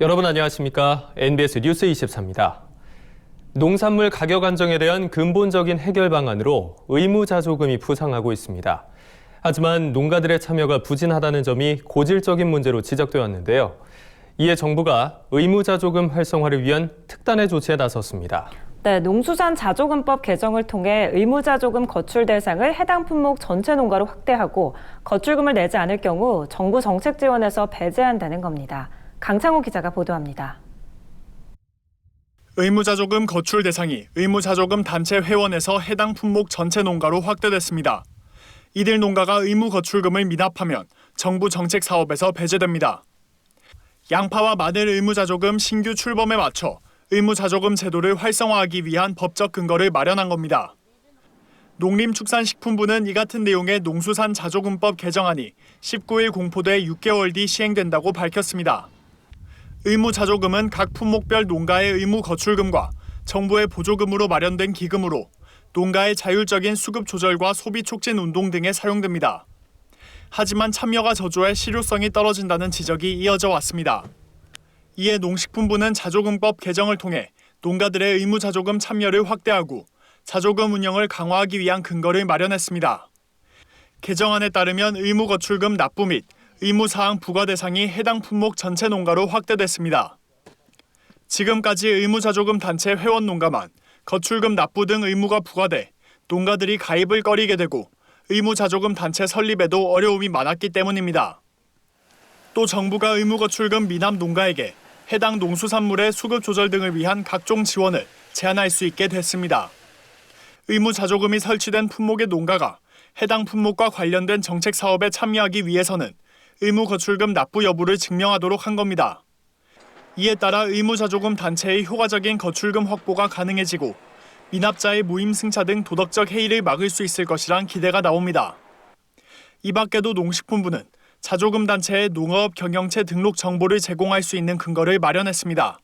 여러분 안녕하십니까? NBS 뉴스 24입니다. 농산물 가격 안정에 대한 근본적인 해결 방안으로 의무자조금이 부상하고 있습니다. 하지만 농가들의 참여가 부진하다는 점이 고질적인 문제로 지적되어 왔는데요. 이에 정부가 의무자조금 활성화를 위한 특단의 조치에 나섰습니다. 네, 농수산자조금법 개정을 통해 의무자조금 거출 대상을 해당 품목 전체 농가로 확대하고 거출금을 내지 않을 경우 정부 정책 지원에서 배제한다는 겁니다. 강창호 기자가 보도합니다. 의무자조금 거출 대상이 의무자조금 단체 회원에서 해당 품목 전체 농가로 확대됐습니다. 이들 농가가 의무 거출금을 미납하면 정부 정책 사업에서 배제됩니다. 양파와 마늘 의무자조금 신규 출범에 맞춰 의무자조금 제도를 활성화하기 위한 법적 근거를 마련한 겁니다. 농림축산식품부는 이 같은 내용의 농수산자조금법 개정안이 19일 공포돼 6개월 뒤 시행된다고 밝혔습니다. 의무자조금은 각 품목별 농가의 의무 거출금과 정부의 보조금으로 마련된 기금으로 농가의 자율적인 수급 조절과 소비 촉진 운동 등에 사용됩니다. 하지만 참여가 저조해 실효성이 떨어진다는 지적이 이어져 왔습니다. 이에 농식품부는 자조금법 개정을 통해 농가들의 의무자조금 참여를 확대하고 자조금 운영을 강화하기 위한 근거를 마련했습니다. 개정안에 따르면 의무거출금 납부 및 의무사항 부과 대상이 해당 품목 전체 농가로 확대됐습니다. 지금까지 의무자조금 단체 회원 농가만 거출금 납부 등 의무가 부과돼 농가들이 가입을 꺼리게 되고 의무자조금 단체 설립에도 어려움이 많았기 때문입니다. 또 정부가 의무거출금 미납 농가에게 해당 농수산물의 수급 조절 등을 위한 각종 지원을 제한할 수 있게 됐습니다. 의무자조금이 설치된 품목의 농가가 해당 품목과 관련된 정책 사업에 참여하기 위해서는 의무거출금 납부 여부를 증명하도록 한 겁니다. 이에 따라 의무자조금 단체의 효과적인 거출금 확보가 가능해지고 미납자의 무임승차 등 도덕적 해이를 막을 수 있을 것이란 기대가 나옵니다. 이 밖에도 농식품부는 자조금 단체의 농업 경영체 등록 정보를 제공할 수 있는 근거를 마련했습니다.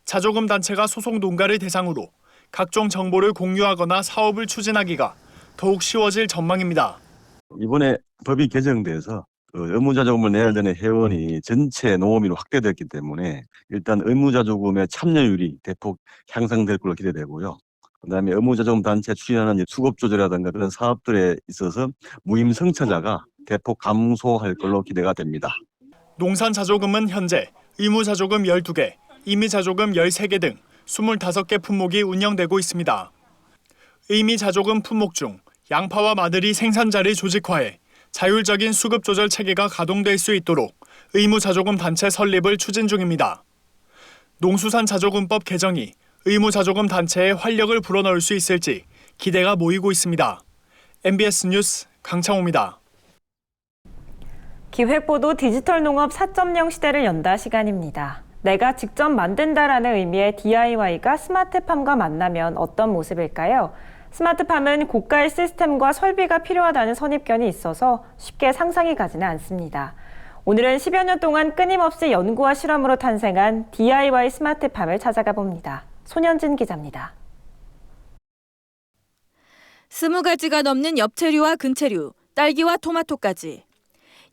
자조금 단체가 소속 농가를 대상으로 각종 정보를 공유하거나 사업을 추진하기가 더욱 쉬워질 전망입니다. 이번에 법이 개정돼서 의무자조금을 내야 되는 회원이 전체 농업인으로 확대됐기 때문에 일단 의무자조금의 참여율이 대폭 향상될 걸로 기대되고요. 그다음에 의무자조금 단체 추진하는 수급조절이라든가 그런 사업들에 있어서 무임승차자가 대폭 감소할 걸로 기대가 됩니다. 농산자조금은 현재 의무자조금 12개, 임의자조금 13개 등 25개 품목이 운영되고 있습니다. 임의자조금 품목 중 양파와 마늘이 생산자를 조직화해 자율적인 수급 조절 체계가 가동될 수 있도록 의무자조금 단체 설립을 추진 중입니다. 농수산자조금법 개정이 의무자조금 단체에 활력을 불어넣을 수 있을지 기대가 모이고 있습니다. MBS 뉴스 강창호입니다. 기획보도 디지털 농업 4.0 시대를 연다 시간입니다. 내가 직접 만든다라는 의미의 DIY가 스마트팜과 만나면 어떤 모습일까요? 스마트팜은 고가의 시스템과 설비가 필요하다는 선입견이 있어서 쉽게 상상이 가지는 않습니다. 오늘은 10여 년 동안 끊임없이 연구와 실험으로 탄생한 DIY 스마트팜을 찾아가 봅니다. 손현진 기자입니다. 20가지가 넘는 엽채류와 근채류, 딸기와 토마토까지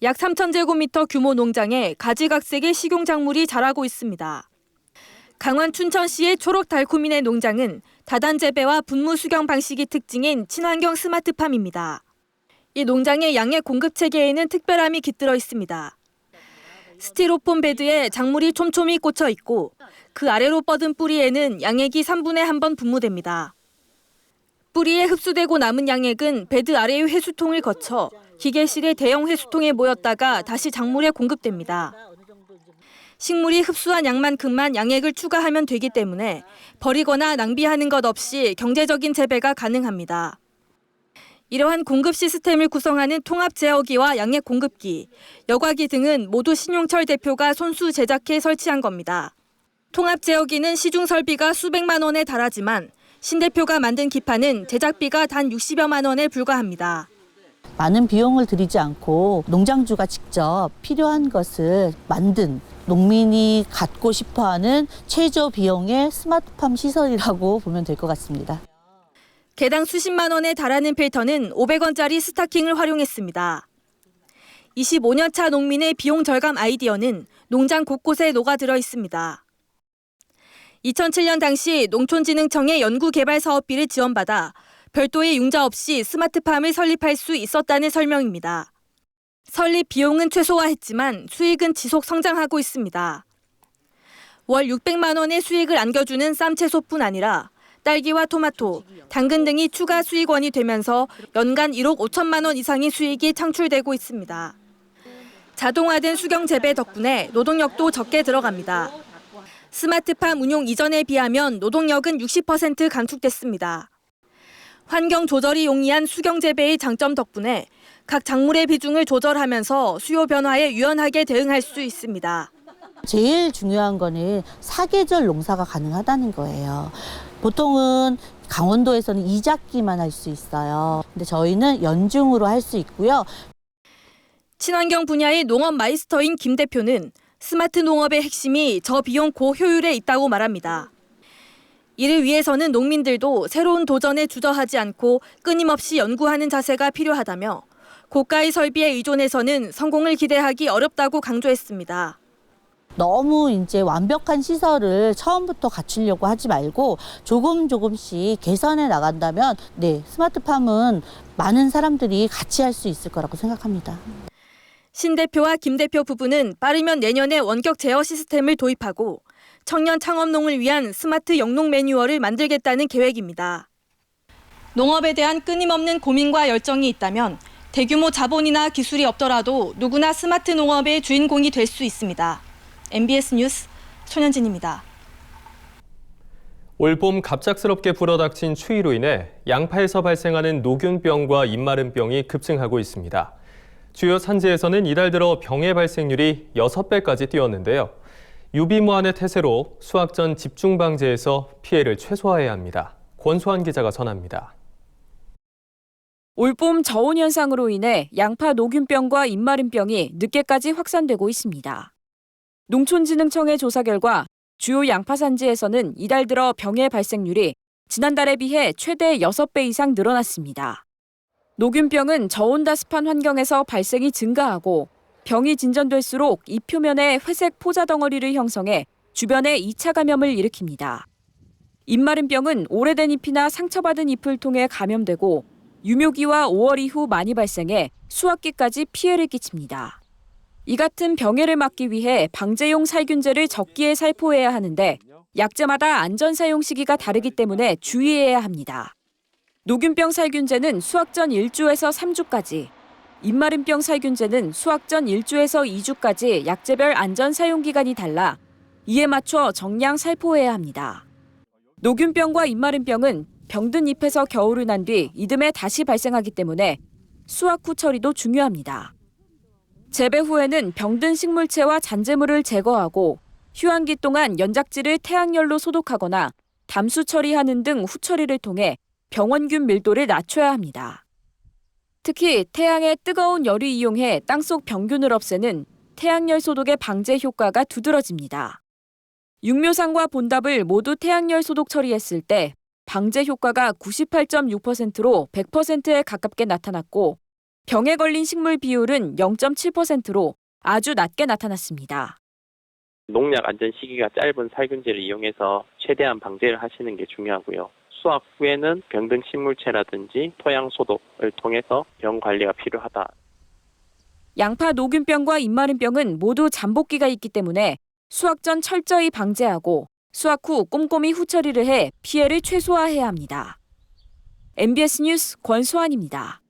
약 3,000제곱미터 규모 농장에 가지각색의 식용작물이 자라고 있습니다. 강원 춘천시의 초록달콤이네 농장은 다단 재배와 분무 수경 방식이 특징인 친환경 스마트팜입니다. 이 농장의 양액 공급 체계에는 특별함이 깃들어 있습니다. 스티로폼 베드에 작물이 촘촘히 꽂혀 있고 그 아래로 뻗은 뿌리에는 양액이 3분의 1번 분무됩니다. 뿌리에 흡수되고 남은 양액은 베드 아래의 회수통을 거쳐 기계실의 대형 회수통에 모였다가 다시 작물에 공급됩니다. 식물이 흡수한 양만큼만 양액을 추가하면 되기 때문에 버리거나 낭비하는 것 없이 경제적인 재배가 가능합니다. 이러한 공급 시스템을 구성하는 통합 제어기와 양액 공급기, 여과기 등은 모두 신용철 대표가 손수 제작해 설치한 겁니다. 통합 제어기는 시중 설비가 수백만 원에 달하지만 신 대표가 만든 기판은 제작비가 단 60여만 원에 불과합니다. 많은 비용을 들이지 않고 농장주가 직접 필요한 것을 만든 농민이 갖고 싶어하는 최저 비용의 스마트팜 시설이라고 보면 될 것 같습니다. 개당 수십만 원에 달하는 필터는 500원짜리 스타킹을 활용했습니다. 25년 차 농민의 비용 절감 아이디어는 농장 곳곳에 녹아들어 있습니다. 2007년 당시 농촌진흥청의 연구개발 사업비를 지원받아 별도의 융자 없이 스마트팜을 설립할 수 있었다는 설명입니다. 설립 비용은 최소화했지만 수익은 지속 성장하고 있습니다. 월 600만 원의 수익을 안겨주는 쌈채소뿐 아니라 딸기와 토마토, 당근 등이 추가 수익원이 되면서 연간 1억 5천만 원 이상의 수익이 창출되고 있습니다. 자동화된 수경 재배 덕분에 노동력도 적게 들어갑니다. 스마트팜 운용 이전에 비하면 노동력은 60% 감축됐습니다. 환경 조절이 용이한 수경 재배의 장점 덕분에 각 작물의 비중을 조절하면서 수요 변화에 유연하게 대응할 수 있습니다. 제일 중요한 거는 사계절 농사가 가능하다는 거예요. 보통은 강원도에서는 2작기만 할 수 있어요. 근데 저희는 연중으로 할 수 있고요. 친환경 분야의 농업 마이스터인 김 대표는 스마트 농업의 핵심이 저비용 고효율에 있다고 말합니다. 이를 위해서는 농민들도 새로운 도전에 주저하지 않고 끊임없이 연구하는 자세가 필요하다며 고가의 설비에 의존해서는 성공을 기대하기 어렵다고 강조했습니다. 너무 이제 완벽한 시설을 처음부터 갖추려고 하지 말고 조금씩 개선해 나간다면 스마트팜은 많은 사람들이 같이 할 수 있을 거라고 생각합니다. 신 대표와 김 대표 부부는 빠르면 내년에 원격 제어 시스템을 도입하고 청년 창업농을 위한 스마트 영농 매뉴얼을 만들겠다는 계획입니다. 농업에 대한 끊임없는 고민과 열정이 있다면 대규모 자본이나 기술이 없더라도 누구나 스마트 농업의 주인공이 될 수 있습니다. MBS 뉴스 손현진입니다. 올봄 갑작스럽게 불어닥친 추위로 인해 양파에서 발생하는 노균병과 잎마름병이 급증하고 있습니다. 주요 산지에서는 이달 들어 병의 발생률이 6배까지 뛰었는데요. 유비무환의 태세로 수확 전 집중 방제에서 피해를 최소화해야 합니다. 권수환 기자가 전합니다. 올봄 저온 현상으로 인해 양파 노균병과 잎마름병이 늦게까지 확산되고 있습니다. 농촌진흥청의 조사 결과 주요 양파 산지에서는 이달 들어 병의 발생률이 지난달에 비해 최대 6배 이상 늘어났습니다. 노균병은 저온다습한 환경에서 발생이 증가하고 병이 진전될수록 잎 표면에 회색 포자 덩어리를 형성해 주변에 2차 감염을 일으킵니다. 잎마름병은 오래된 잎이나 상처받은 잎을 통해 감염되고 유묘기와 5월 이후 많이 발생해 수확기까지 피해를 끼칩니다. 이 같은 병해를 막기 위해 방제용 살균제를 적기에 살포해야 하는데 약제마다 안전 사용 시기가 다르기 때문에 주의해야 합니다. 노균병 살균제는 수확 전 1주에서 3주까지, 잎마름병 살균제는 수확 전 1주에서 2주까지 약제별 안전 사용 기간이 달라 이에 맞춰 정량 살포해야 합니다. 노균병과 잎마름병은 병든 잎에서 겨울을 난 뒤 이듬해 다시 발생하기 때문에 수확 후 처리도 중요합니다. 재배 후에는 병든 식물체와 잔재물을 제거하고 휴한기 동안 연작지를 태양열로 소독하거나 담수 처리하는 등 후처리를 통해 병원균 밀도를 낮춰야 합니다. 특히 태양의 뜨거운 열을 이용해 땅속 병균을 없애는 태양열 소독의 방제 효과가 두드러집니다. 육묘상과 본답을 모두 태양열 소독 처리했을 때 방제 효과가 98.6%로 100%에 가깝게 나타났고 병에 걸린 식물 비율은 0.7%로 아주 낮게 나타났습니다. 농약 안전 시기가 짧은 살균제를 이용해서 최대한 방제를 하시는 게 중요하고요. 수확 후에는 병든 식물체라든지 토양 소독을 통해서 병 관리가 필요하다. 양파 노균병과 잎마름병은 모두 잠복기가 있기 때문에 수확 전 철저히 방제하고 수확 후 꼼꼼히 후처리를 해 피해를 최소화해야 합니다. MBS 뉴스 권수환입니다.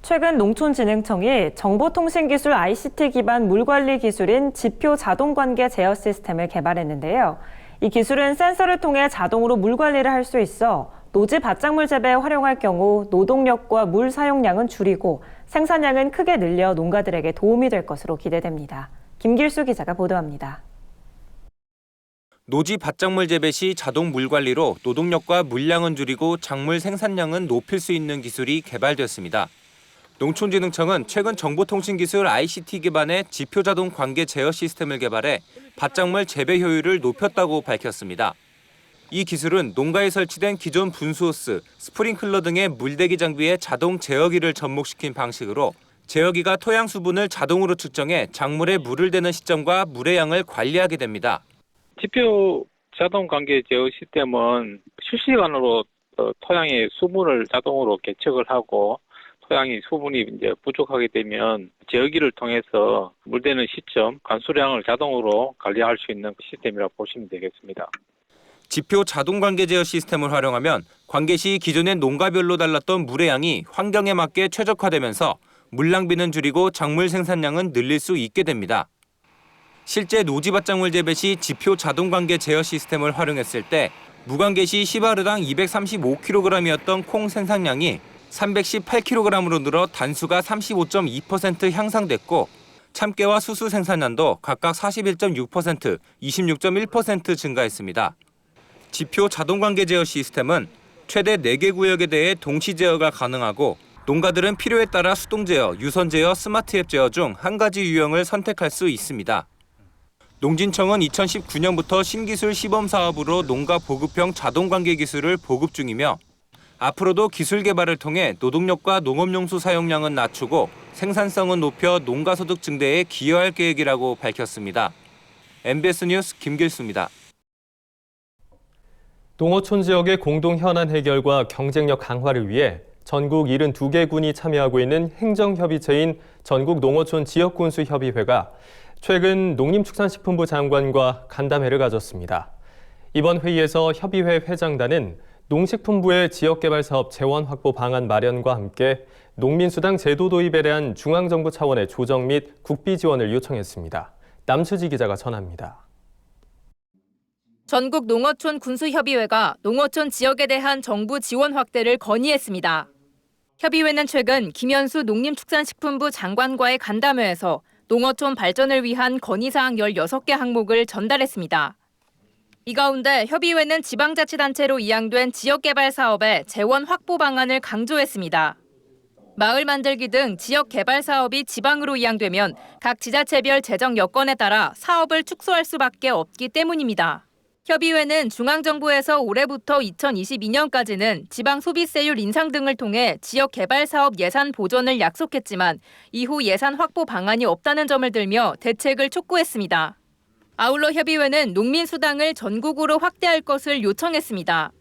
최근 농촌진흥청이 정보통신기술 ICT 기반 물관리 기술인 지표 자동관계 제어 시스템을 개발했는데요. 이 기술은 센서를 통해 자동으로 물 관리를 할 수 있어 노지 밭작물 재배에 활용할 경우 노동력과 물 사용량은 줄이고 생산량은 크게 늘려 농가들에게 도움이 될 것으로 기대됩니다. 김길수 기자가 보도합니다. 노지 밭작물 재배 시 자동 물 관리로 노동력과 물량은 줄이고 작물 생산량은 높일 수 있는 기술이 개발되었습니다. 농촌진흥청은 최근 정보통신기술 ICT 기반의 지표 자동 관계 제어 시스템을 개발해 밭작물 재배 효율을 높였다고 밝혔습니다. 이 기술은 농가에 설치된 기존 분수호스, 스프링클러 등의 물대기 장비에 자동 제어기를 접목시킨 방식으로 제어기가 토양 수분을 자동으로 측정해 작물에 물을 대는 시점과 물의 양을 관리하게 됩니다. 지표 자동 관계 제어 시스템은 실시간으로 토양의 수분을 자동으로 계측을 하고 토양의 수분이 이제 부족하게 되면 제어기를 통해서 물대는 시점, 관수량을 자동으로 관리할 수 있는 시스템이라고 보시면 되겠습니다. 지표 자동 관계 제어 시스템을 활용하면 관계 시 기존의 농가별로 달랐던 물의 양이 환경에 맞게 최적화되면서 물 낭비는 줄이고 작물 생산량은 늘릴 수 있게 됩니다. 실제 노지밭작물 재배 시 지표 자동 관계 제어 시스템을 활용했을 때 무관계 시 10아르당 235kg이었던 콩 생산량이 318kg으로 늘어 단수가 35.2% 향상됐고 참깨와 수수 생산량도 각각 41.6%, 26.1% 증가했습니다. 지표 자동 관계 제어 시스템은 최대 4개 구역에 대해 동시 제어가 가능하고 농가들은 필요에 따라 수동 제어, 유선 제어, 스마트 앱 제어 중 한 가지 유형을 선택할 수 있습니다. 농진청은 2019년부터 신기술 시범 사업으로 농가 보급형 자동 관계 기술을 보급 중이며 앞으로도 기술 개발을 통해 노동력과 농업용수 사용량은 낮추고 생산성은 높여 농가 소득 증대에 기여할 계획이라고 밝혔습니다. MBS 뉴스 김길수입니다. 농어촌 지역의 공동 현안 해결과 경쟁력 강화를 위해 전국 72개 군이 참여하고 있는 행정협의체인 전국농어촌 지역군수협의회가 최근 농림축산식품부 장관과 간담회를 가졌습니다. 이번 회의에서 협의회 회장단은 농식품부의 지역개발사업 재원 확보 방안 마련과 함께 농민수당 제도 도입에 대한 중앙정부 차원의 조정 및 국비 지원을 요청했습니다. 남수지 기자가 전합니다. 전국 농어촌 군수협의회가 농어촌 지역에 대한 정부 지원 확대를 건의했습니다. 협의회는 최근 김현수 농림축산식품부 장관과의 간담회에서 농어촌 발전을 위한 건의사항 16개 항목을 전달했습니다. 이 가운데 협의회는 지방자치단체로 이양된 지역개발 사업의 재원 확보 방안을 강조했습니다. 마을 만들기 등 지역개발 사업이 지방으로 이양되면 각 지자체별 재정 여건에 따라 사업을 축소할 수밖에 없기 때문입니다. 협의회는 중앙정부에서 올해부터 2022년까지는 지방 소비세율 인상 등을 통해 지역 개발 사업 예산 보전을 약속했지만 이후 예산 확보 방안이 없다는 점을 들며 대책을 촉구했습니다. 아울러 협의회는 농민수당을 전국으로 확대할 것을 요청했습니다.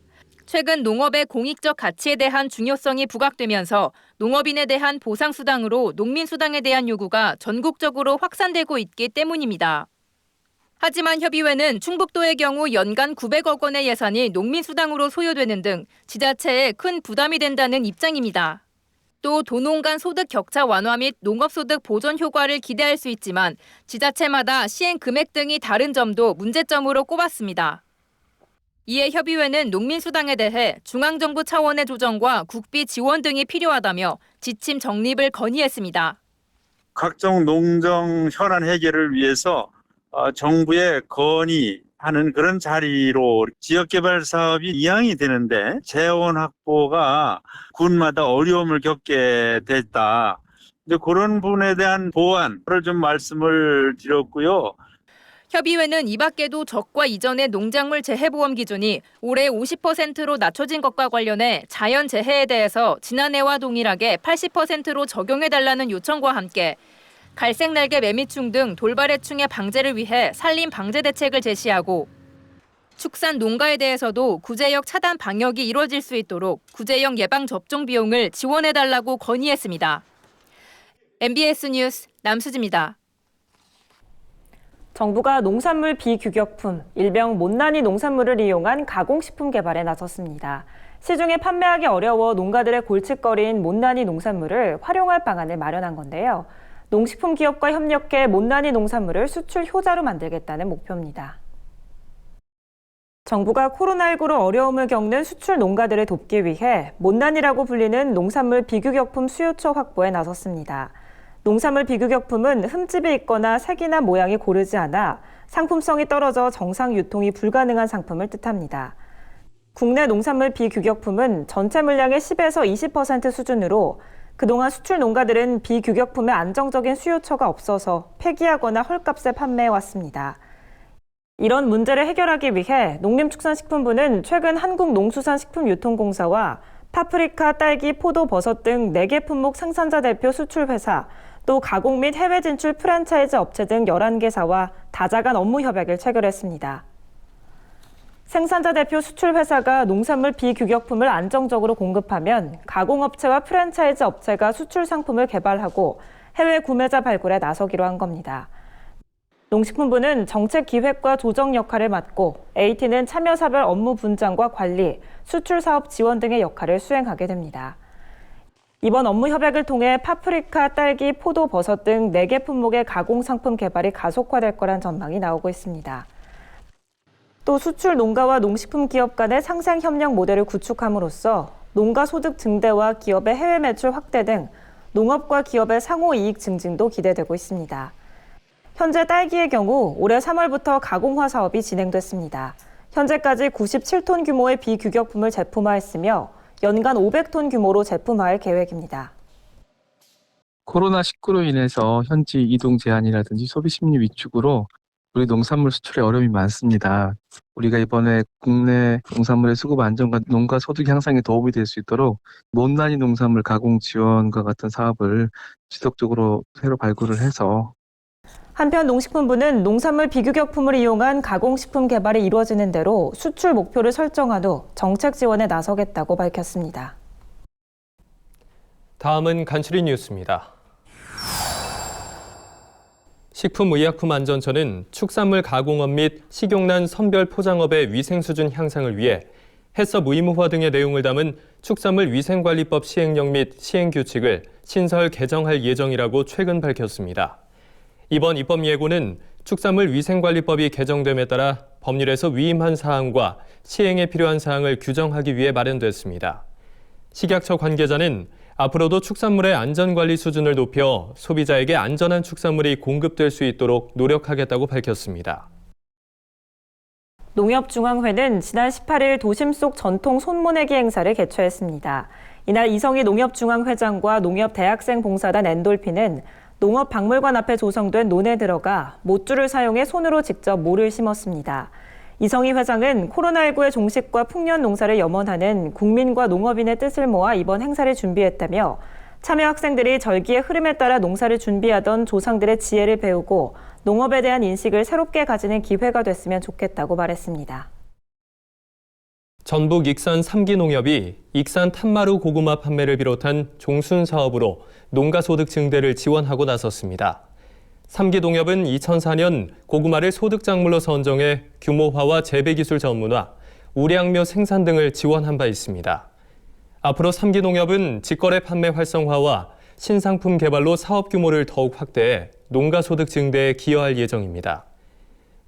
최근 농업의 공익적 가치에 대한 중요성이 부각되면서 농업인에 대한 보상수당으로 농민수당에 대한 요구가 전국적으로 확산되고 있기 때문입니다. 하지만 협의회는 충북도의 경우 연간 900억 원의 예산이 농민수당으로 소요되는 등 지자체에 큰 부담이 된다는 입장입니다. 또 도농 간 소득 격차 완화 및 농업소득 보존 효과를 기대할 수 있지만 지자체마다 시행 금액 등이 다른 점도 문제점으로 꼽았습니다. 이에 협의회는 농민수당에 대해 중앙정부 차원의 조정과 국비 지원 등이 필요하다며 지침 정립을 건의했습니다. 각종 농정 현안 해결을 위해서 정부에 건의하는 그런 자리로 지역개발 사업이 이양이 되는데 재원 확보가 군마다 어려움을 겪게 됐다. 근데 그런 부분에 대한 보완을 좀 말씀을 드렸고요. 협의회는 이 밖에도 적과 이전의 농작물 재해보험 기준이 올해 50%로 낮춰진 것과 관련해 자연재해에 대해서 지난해와 동일하게 80%로 적용해달라는 요청과 함께 갈색날개 매미충 등 돌발해충의 방제를 위해 산림 방제 대책을 제시하고 축산 농가에 대해서도 구제역 차단 방역이 이루어질 수 있도록 구제역 예방 접종 비용을 지원해달라고 건의했습니다. MBS 뉴스 남수지입니다. 정부가 농산물 비규격품, 일명 못난이 농산물을 이용한 가공식품 개발에 나섰습니다. 시중에 판매하기 어려워 농가들의 골칫거리인 못난이 농산물을 활용할 방안을 마련한 건데요. 농식품 기업과 협력해 못난이 농산물을 수출 효자로 만들겠다는 목표입니다. 정부가 코로나19로 어려움을 겪는 수출 농가들을 돕기 위해 못난이라고 불리는 농산물 비규격품 수요처 확보에 나섰습니다. 농산물 비규격품은 흠집이 있거나 색이나 모양이 고르지 않아 상품성이 떨어져 정상 유통이 불가능한 상품을 뜻합니다. 국내 농산물 비규격품은 전체 물량의 10에서 20% 수준으로 그동안 수출 농가들은 비규격품의 안정적인 수요처가 없어서 폐기하거나 헐값에 판매해왔습니다. 이런 문제를 해결하기 위해 농림축산식품부는 최근 한국농수산식품유통공사와 파프리카, 딸기, 포도, 버섯 등 4개 품목 생산자 대표 수출회사, 또 가공 및 해외 진출 프랜차이즈 업체 등 11개사와 다자간 업무 협약을 체결했습니다. 생산자 대표 수출회사가 농산물 비규격품을 안정적으로 공급하면 가공업체와 프랜차이즈 업체가 수출 상품을 개발하고 해외 구매자 발굴에 나서기로 한 겁니다. 농식품부는 정책 기획과 조정 역할을 맡고 AT는 참여사별 업무 분장과 관리, 수출 사업 지원 등의 역할을 수행하게 됩니다. 이번 업무 협약을 통해 파프리카, 딸기, 포도, 버섯 등 4개 품목의 가공 상품 개발이 가속화될 거란 전망이 나오고 있습니다. 또 수출 농가와 농식품 기업 간의 상생 협력 모델을 구축함으로써 농가 소득 증대와 기업의 해외 매출 확대 등 농업과 기업의 상호 이익 증진도 기대되고 있습니다. 현재 딸기의 경우 올해 3월부터 가공화 사업이 진행됐습니다. 현재까지 97톤 규모의 비규격품을 제품화했으며 연간 500톤 규모로 제품화할 계획입니다. 코로나19로 인해서 현지 이동 제한이라든지 소비 심리 위축으로 우리 농산물 수출에 어려움이 많습니다. 우리가 이번에 국내 농산물의 수급 안정과 농가 소득 향상에 도움이 될 수 있도록 못난이 농산물 가공 지원과 같은 사업을 지속적으로 새로 발굴을 해서 한편 농식품부는 농산물 비규격품을 이용한 가공식품 개발이 이루어지는 대로 수출 목표를 설정한 후 정책 지원에 나서겠다고 밝혔습니다. 다음은 간추린 뉴스입니다. 식품의약품안전처는 축산물 가공업 및 식용란 선별 포장업의 위생 수준 향상을 위해 해썹 의무화 등의 내용을 담은 축산물 위생관리법 시행령 및 시행규칙을 신설 개정할 예정이라고 최근 밝혔습니다. 이번 입법 예고는 축산물 위생관리법이 개정됨에 따라 법률에서 위임한 사항과 시행에 필요한 사항을 규정하기 위해 마련됐습니다. 식약처 관계자는 앞으로도 축산물의 안전관리 수준을 높여 소비자에게 안전한 축산물이 공급될 수 있도록 노력하겠다고 밝혔습니다. 농협중앙회는 지난 18일 도심 속 전통 손모내기 행사를 개최했습니다. 이날 이성희 농협중앙회장과 농협대학생 봉사단 엔돌핀은 농업박물관 앞에 조성된 논에 들어가 못줄을 사용해 손으로 직접 모를 심었습니다. 이성희 회장은 코로나19의 종식과 풍년 농사를 염원하는 국민과 농업인의 뜻을 모아 이번 행사를 준비했다며 참여 학생들이 절기의 흐름에 따라 농사를 준비하던 조상들의 지혜를 배우고 농업에 대한 인식을 새롭게 가지는 기회가 됐으면 좋겠다고 말했습니다. 전북 익산 3기 농협이 익산 탄마루 고구마 판매를 비롯한 종순 사업으로 농가 소득 증대를 지원하고 나섰습니다. 3기 농협은 2004년 고구마를 소득작물로 선정해 규모화와 재배기술 전문화, 우량묘 생산 등을 지원한 바 있습니다. 앞으로 3기 농협은 직거래 판매 활성화와 신상품 개발로 사업 규모를 더욱 확대해 농가 소득 증대에 기여할 예정입니다.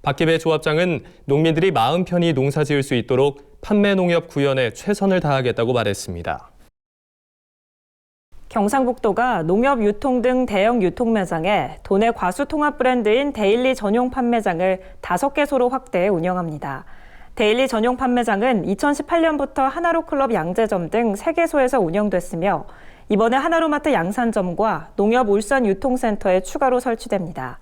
박기배 조합장은 농민들이 마음 편히 농사 지을 수 있도록 판매 농협 구현에 최선을 다하겠다고 말했습니다. 경상북도가 농협 유통 등 대형 유통 매장에 도내 과수 통합 브랜드인 데일리 전용 판매장을 5개소로 확대해 운영합니다. 데일리 전용 판매장은 2018년부터 하나로클럽 양재점 등 3개소에서 운영됐으며 이번에 하나로마트 양산점과 농협 울산 유통센터에 추가로 설치됩니다.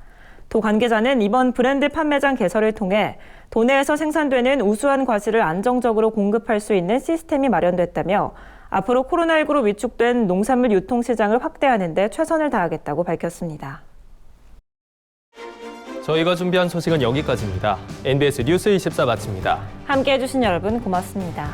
도 관계자는 이번 브랜드 판매장 개설을 통해 도내에서 생산되는 우수한 과실을 안정적으로 공급할 수 있는 시스템이 마련됐다며 앞으로 코로나19로 위축된 농산물 유통시장을 확대하는 데 최선을 다하겠다고 밝혔습니다. 저희가 준비한 소식은 여기까지입니다. NBS 뉴스 24 마칩니다. 함께해 주신 여러분 고맙습니다.